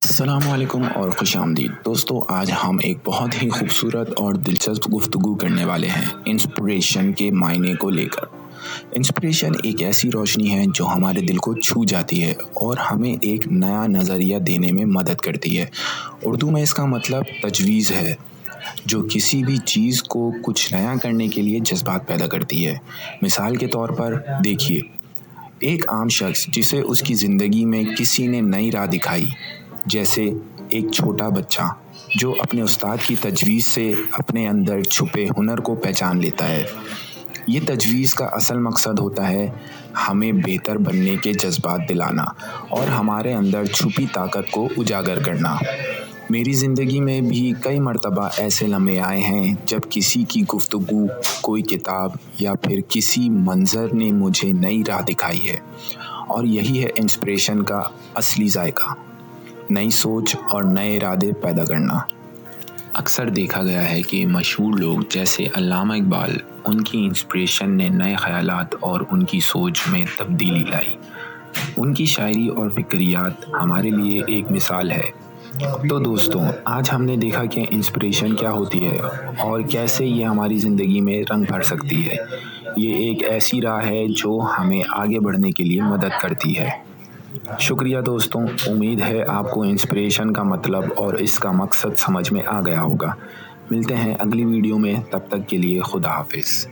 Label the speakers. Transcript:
Speaker 1: السلام علیکم اور خوش آمدید دوستو، آج ہم ایک بہت ہی خوبصورت اور دلچسپ گفتگو کرنے والے ہیں انسپریشن کے معنی کو لے کر۔ انسپریشن ایک ایسی روشنی ہے جو ہمارے دل کو چھو جاتی ہے اور ہمیں ایک نیا نظریہ دینے میں مدد کرتی ہے۔ اردو میں اس کا مطلب تجویز ہے، جو کسی بھی چیز کو کچھ نیا کرنے کے لیے جذبات پیدا کرتی ہے۔ مثال کے طور پر دیکھیے، ایک عام شخص جسے اس کی زندگی میں کسی نے نئی راہ دکھائی، جیسے ایک چھوٹا بچہ جو اپنے استاد کی تجویز سے اپنے اندر چھپے ہنر کو پہچان لیتا ہے۔ یہ تجویز کا اصل مقصد ہوتا ہے ہمیں بہتر بننے کے جذبات دلانا اور ہمارے اندر چھپی طاقت کو اجاگر کرنا۔ میری زندگی میں بھی کئی مرتبہ ایسے لمحے آئے ہیں جب کسی کی گفتگو، کوئی کتاب یا پھر کسی منظر نے مجھے نئی راہ دکھائی ہے، اور یہی ہے انسپریشن کا اصلی ذائقہ، نئی سوچ اور نئے ارادے پیدا کرنا۔ اکثر دیکھا گیا ہے کہ مشہور لوگ جیسے علامہ اقبال، ان کی انسپریشن نے نئے خیالات اور ان کی سوچ میں تبدیلی لائی۔ ان کی شاعری اور فکریات ہمارے لیے ایک مثال ہے۔ تو دوستوں، آج ہم نے دیکھا کہ انسپریشن کیا ہوتی ہے اور کیسے یہ ہماری زندگی میں رنگ بھر سکتی ہے۔ یہ ایک ایسی راہ ہے جو ہمیں آگے بڑھنے کے لیے مدد کرتی ہے۔ شکریہ دوستوں، امید ہے آپ کو انسپریشن کا مطلب اور اس کا مقصد سمجھ میں آ گیا ہوگا۔ ملتے ہیں اگلی ویڈیو میں، تب تک کے لیے خدا حافظ۔